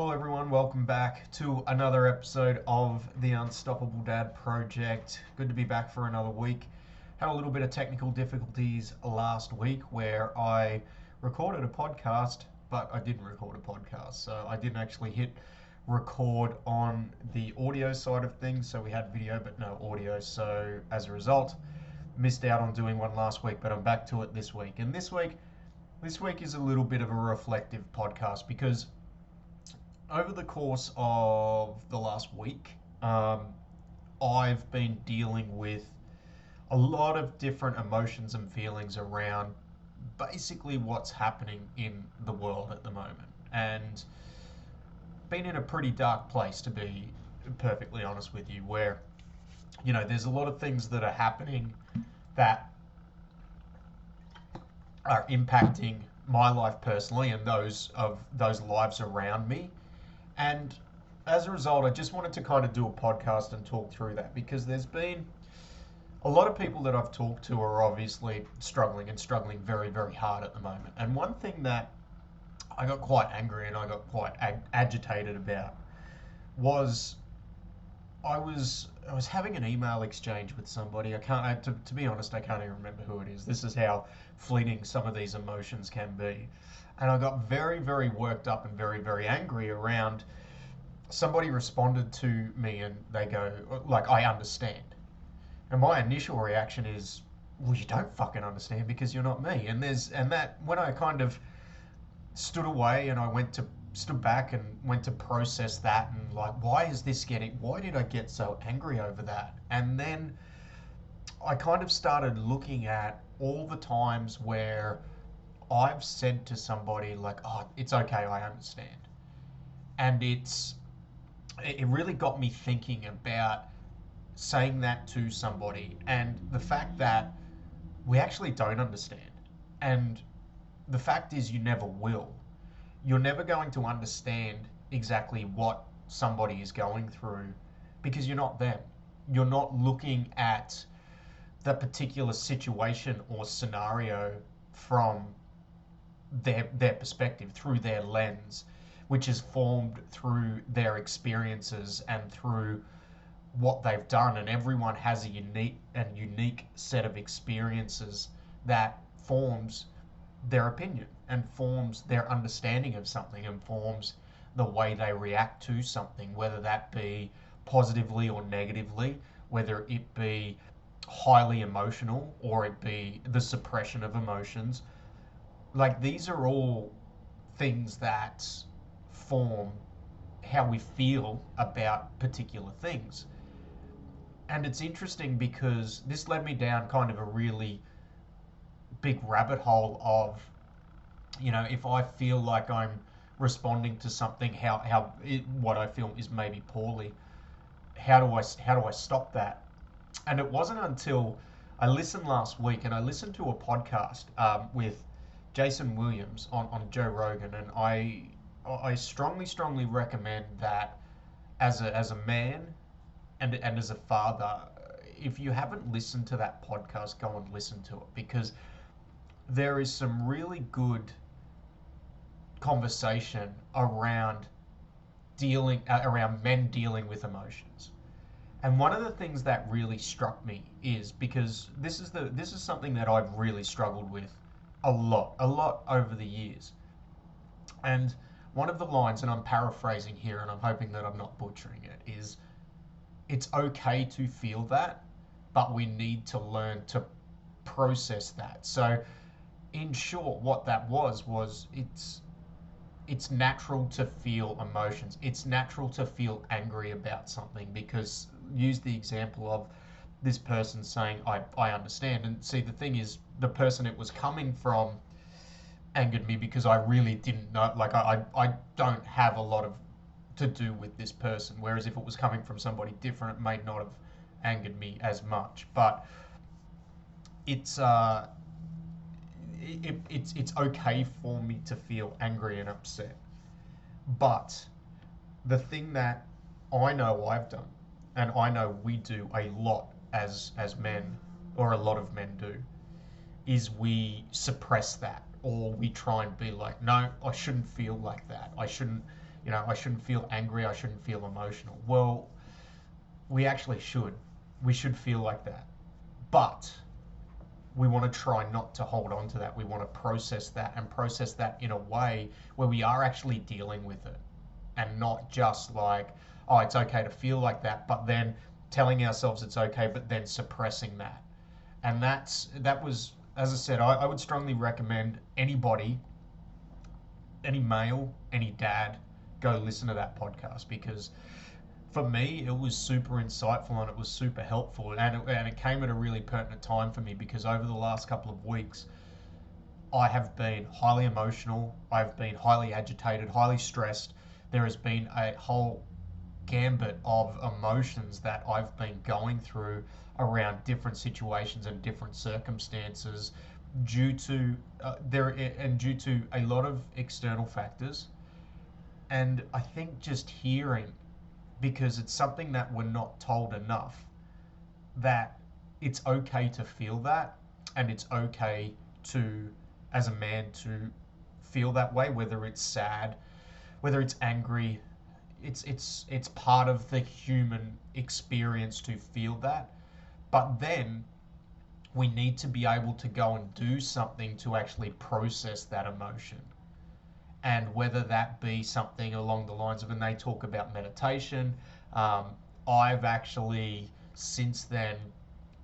Hello, everyone. Welcome back to another episode of the Unstoppable Dad Project. Good to be back for another week. Had a little bit of technical difficulties last week where I recorded a podcast, but I didn't record a podcast. So I didn't actually hit record on the audio side of things. So we had video, but no audio. So as a result, missed out on doing one last week, but I'm back to it this week. And this week is a little bit of a reflective podcast because over the course of the last week, I've been dealing with a lot of different emotions and feelings around basically what's happening in the world at the moment. And been in a pretty dark place, to be perfectly honest with you, where, there's a lot of things that are happening that are impacting my life personally and those of those lives around me. And as a result, I just wanted to kind of do a podcast and talk through that because there's been a lot of people that I've talked to are obviously struggling very, very hard at the moment. And one thing that I got quite angry and I got quite agitated about was I was having an email exchange with somebody. To be honest, I can't even remember who it is. This is how fleeting some of these emotions can be. And I got very, very worked up and very, very angry around somebody responded to me and they go, like, I understand. And my initial reaction is, well, you don't fucking understand because you're not me. And that when I kind of stood away and stood back and went to process that and like, why did I get so angry over that? And then I kind of started looking at all the times where I've said to somebody like, "Oh, it's okay, I understand," and it really got me thinking about saying that to somebody and the fact that we actually don't understand, and the fact is you never will. You're never going to understand exactly what somebody is going through because you're not them. You're not looking at the particular situation or scenario from their perspective, through their lens, which is formed through their experiences and through what they've done. And everyone has a unique set of experiences that forms their opinion and forms their understanding of something and forms the way they react to something, whether that be positively or negatively, whether it be highly emotional or it be the suppression of emotions. Like, these are all things that form how we feel about particular things. And it's interesting because this led me down kind of a really big rabbit hole of, if I feel like I'm responding to something, what I feel is maybe poorly, how do I stop that? And it wasn't until I listened last week, and I listened to a podcast with Jason Williams on Joe Rogan, and I strongly recommend that as a man and as a father, if you haven't listened to that podcast, go and listen to it because there is some really good conversation around men dealing with emotions. And one of the things that really struck me is because this is something that I've really struggled with a lot over the years. And one of the lines, and I'm paraphrasing here and I'm hoping that I'm not butchering it, is it's okay to feel that, but we need to learn to process that. So in short, what that was it's natural to feel emotions. It's natural to feel angry about something because use the example of this person saying, I understand. And see, the thing is, the person it was coming from angered me because I really didn't know, like I don't have a lot of to do with this person. Whereas if it was coming from somebody different, it may not have angered me as much. But it's it's okay for me to feel angry and upset. But the thing that I know I've done, and I know we do a lot as men, or a lot of men do, is we suppress that or we try and be like, no, I shouldn't feel like that. I shouldn't, I shouldn't feel angry, I shouldn't feel emotional. Well, we actually should. We should feel like that. But we want to try not to hold on to that. We want to process that and process that in a way where we are actually dealing with it and not just like, oh, it's okay to feel like that, but then telling ourselves it's okay, but then suppressing that. And that was, as I said, I would strongly recommend anybody, any male, any dad, go listen to that podcast because for me, it was super insightful and it was super helpful. And it came at a really pertinent time for me because over the last couple of weeks, I have been highly emotional. I've been highly agitated, highly stressed. There has been a whole gambit of emotions that I've been going through around different situations and different circumstances due to due to a lot of external factors. And I think just hearing, because it's something that we're not told enough, that it's okay to feel that, and it's okay to, as a man, to feel that way, whether it's sad, whether it's angry. It's part of the human experience to feel that, but then we need to be able to go and do something to actually process that emotion. And whether that be something along the lines of, and they talk about meditation, um, I've actually since then,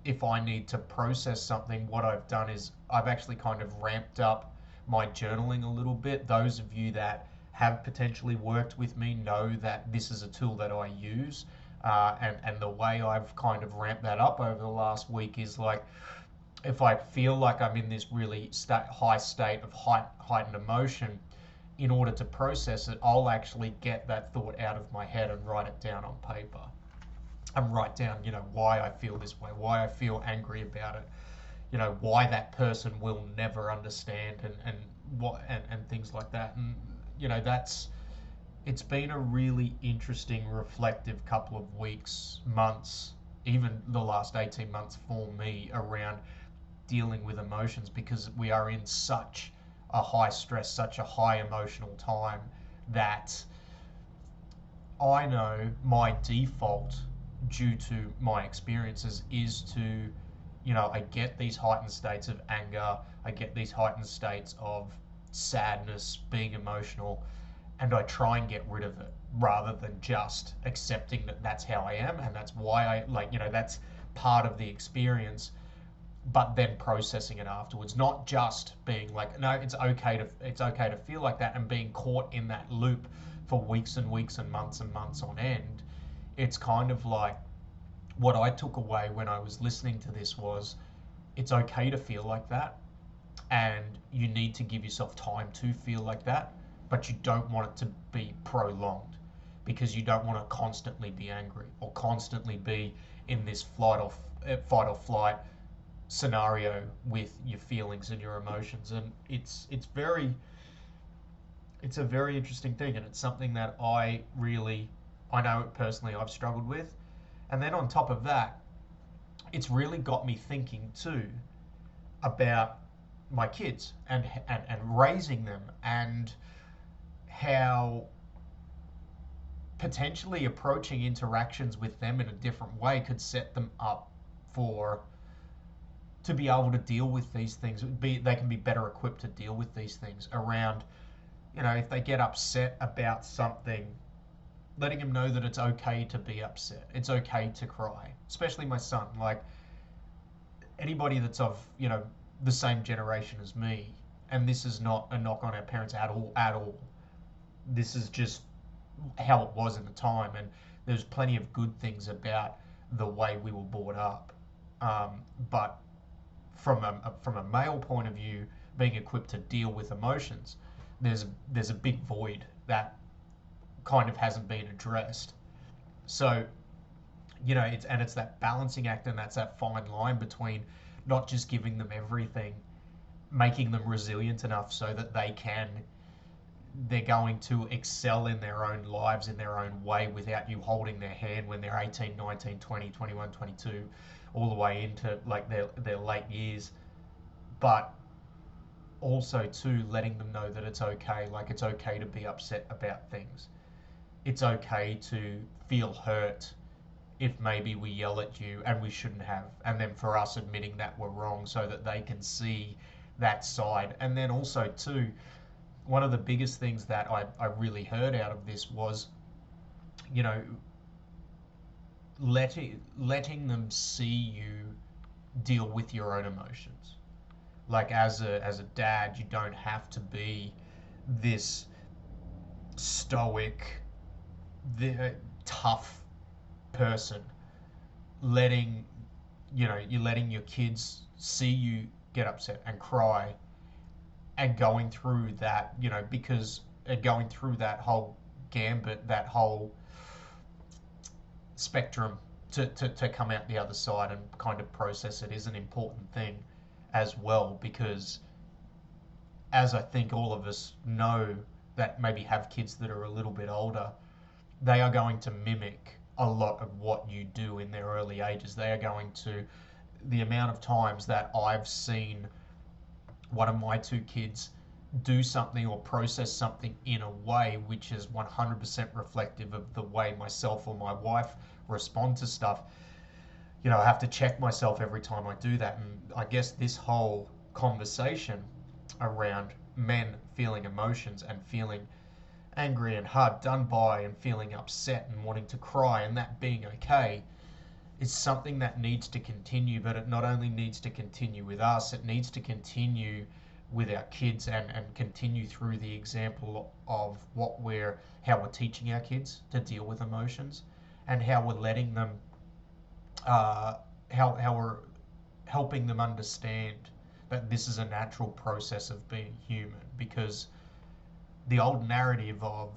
if I need to process something, what I've done is I've actually kind of ramped up my journaling a little bit. Those of you that have potentially worked with me know that this is a tool that I use. And the way I've kind of ramped that up over the last week is like, if I feel like I'm in this really high state of heightened emotion, in order to process it, I'll actually get that thought out of my head and write it down on paper. And write down, why I feel this way, why I feel angry about it, why that person will never understand, and things like that. And it's been a really interesting, reflective couple of weeks, months, even the last 18 months for me around dealing with emotions, because we are in such a high stress, such a high emotional time that I know my default, due to my experiences, is to, I get these heightened states of anger, I get these heightened states of sadness, being emotional, and I try and get rid of it rather than just accepting that that's how I am and that's why that's part of the experience, but then processing it afterwards, not just being like, no, it's okay to feel like that, and being caught in that loop for weeks and weeks and months on end. It's kind of like, what I took away when I was listening to this was, it's okay to feel like that, and you need to give yourself time to feel like that, but you don't want it to be prolonged, because you don't want to constantly be angry or constantly be in this fight or flight scenario with your feelings and your emotions. And it's a very interesting thing, and it's something that I know personally I've struggled with. And then on top of that, it's really got me thinking too about my kids and raising them, and how potentially approaching interactions with them in a different way could set them up to be able to deal with these things. They can be better equipped to deal with these things around, if they get upset about something, letting them know that it's okay to be upset. It's okay to cry. Especially my son. Like, anybody that's of, the same generation as me, and this is not a knock on our parents at all. This is just how it was in the time, and there's plenty of good things about the way we were brought up. But from a male point of view, being equipped to deal with emotions, there's a big void that kind of hasn't been addressed. So, it's that balancing act, and that's that fine line between not just giving them everything, making them resilient enough so that they're going to excel in their own lives in their own way without you holding their hand when they're 18, 19, 20, 21, 22, all the way into like their late years. But also too letting them know that it's okay, like it's okay to be upset about things. it's okay to feel hurt if maybe we yell at you and we shouldn't have, and then for us admitting that we're wrong so that they can see that side. And then also too, one of the biggest things that I really heard out of this was, you know, letting them see you deal with your own emotions. Like as a dad, you don't have to be this stoic, the tough person. Letting you're letting your kids see you get upset and cry, and going through that, because going through that whole gambit, that whole spectrum to come out the other side and kind of process it is an important thing as well, because as I think all of us know that maybe have kids that are a little bit older, they are going to mimic a lot of what you do in their early ages. They are going to, the amount of times that I've seen one of my two kids do something or process something in a way which is 100% reflective of the way myself or my wife respond to stuff. I have to check myself every time I do that. And I guess this whole conversation around men feeling emotions and feeling angry and hard done by and feeling upset and wanting to cry and that being okay is something that needs to continue. But it not only needs to continue with us, it needs to continue with our kids, and continue through the example of how we're teaching our kids to deal with emotions, and how we're letting them how we're helping them understand that this is a natural process of being human. Because the old narrative of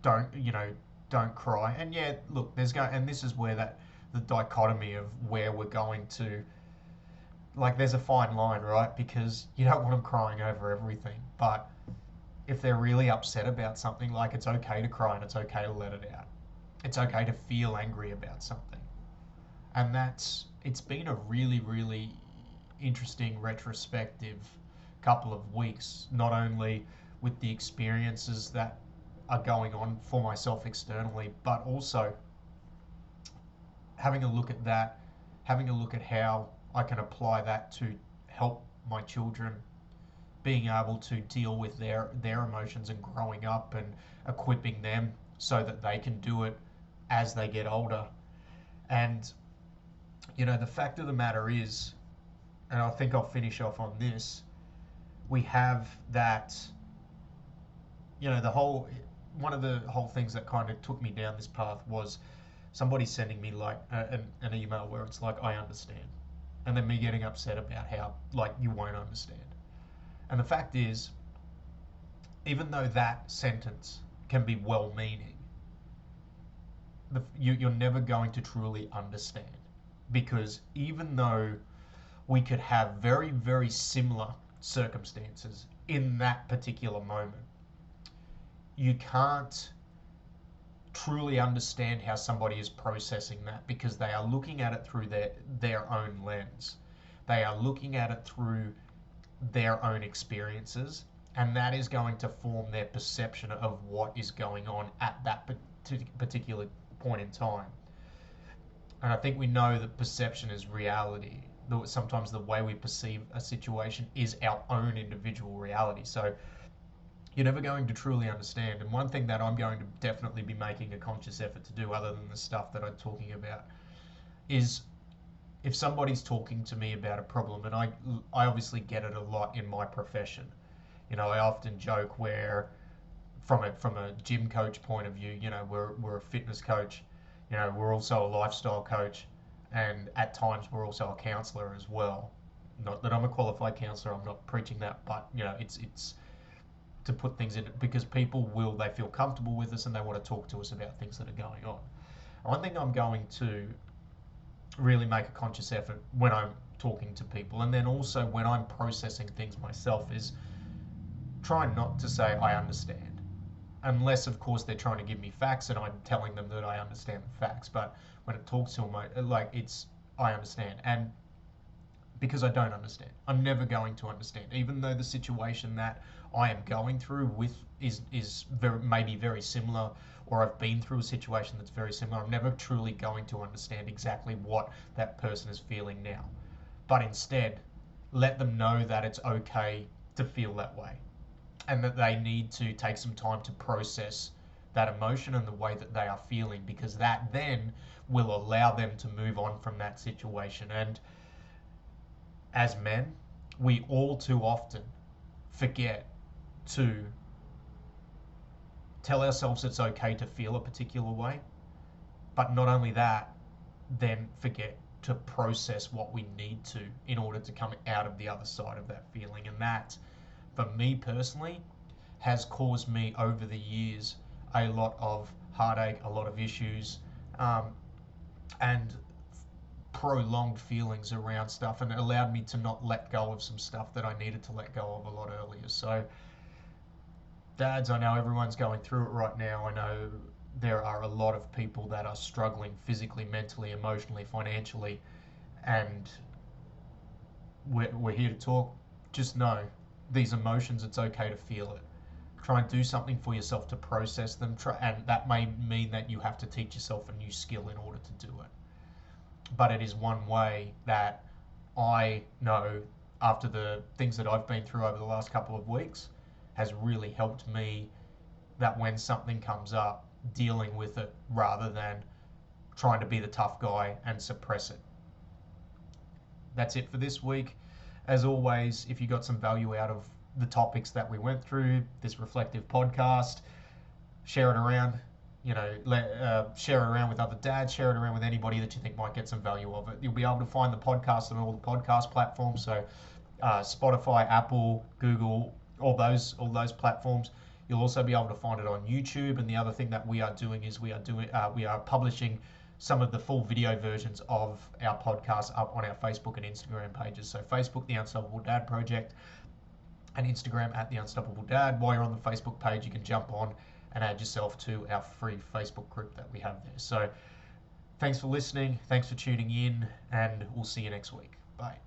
don't cry, and yeah, look, and this is where the dichotomy of where we're going to, like, there's a fine line, right? Because you don't want them crying over everything, but if they're really upset about something, like, it's okay to cry and it's okay to let it out. It's okay to feel angry about something. And it's been a really, really interesting retrospective couple of weeks, not only with the experiences that are going on for myself externally, but also having a look at that, having a look at how I can apply that to help my children being able to deal with their emotions and growing up, and equipping them so that they can do it as they get older. And the fact of the matter is, and I think I'll finish off on this, we have that, one of the whole things that kind of took me down this path was somebody sending me like an email where it's like, I understand. And then me getting upset about how, like, you won't understand. And the fact is, even though that sentence can be well-meaning, you're never going to truly understand. Because even though we could have very, very similar circumstances in that particular moment, you can't truly understand how somebody is processing that, because they are looking at it through their own lens. They are looking at it through their own experiences, and that is going to form their perception of what is going on at that particular point in time. And I think we know that perception is reality. Sometimes the way we perceive a situation is our own individual reality. So you're never going to truly understand. And one thing that I'm going to definitely be making a conscious effort to do, other than the stuff that I'm talking about, is if somebody's talking to me about a problem, and I obviously get it a lot in my profession. I often joke where, from a gym coach point of view, we're a fitness coach, we're also a lifestyle coach, and at times we're also a counselor as well. Not that I'm a qualified counselor, I'm not preaching that, but it's to put things in, because they feel comfortable with us and they want to talk to us about things that are going on. One thing I'm going to really make a conscious effort when I'm talking to people, and then also when I'm processing things myself, is try not to say I understand, unless of course they're trying to give me facts and I'm telling them that I understand the facts. But when it talks to them, it's I understand. And because I don't understand, I'm never going to understand, even though the situation that I am going through with is maybe very similar, or I've been through a situation that's very similar, I'm never truly going to understand exactly what that person is feeling now. But instead, let them know that it's okay to feel that way, and that they need to take some time to process that emotion and the way that they are feeling, because that then will allow them to move on from that situation. And as men, we all too often forget to tell ourselves it's okay to feel a particular way, but not only that, then forget to process what we need to in order to come out of the other side of that feeling. And that, for me personally, has caused me over the years a lot of heartache, a lot of issues, and prolonged feelings around stuff, and it allowed me to not let go of some stuff that I needed to let go of a lot earlier. So, dads, I know everyone's going through it right now. I know there are a lot of people that are struggling physically, mentally, emotionally, financially, and we're here to talk. Just know these emotions, it's okay to feel it. Try and do something for yourself to process them, and that may mean that you have to teach yourself a new skill in order to do it. But it is one way that I know, after the things that I've been through over the last couple of weeks, has really helped me, that when something comes up, dealing with it rather than trying to be the tough guy and suppress it. That's it for this week. As always, if you got some value out of the topics that we went through, this reflective podcast, share it around. Share it around with other dads, share it around with anybody that you think might get some value of it. You'll be able to find the podcast on all the podcast platforms, so Spotify, Apple, Google, all those platforms. You'll also be able to find it on YouTube. And the other thing that we are doing is we are publishing some of the full video versions of our podcast up on our Facebook and Instagram pages. So Facebook, The Unstoppable Dad Project, and Instagram at The Unstoppable Dad. While you're on the Facebook page, you can jump on and add yourself to our free Facebook group that we have there. So thanks for listening, thanks for tuning in, and we'll see you next week. Bye.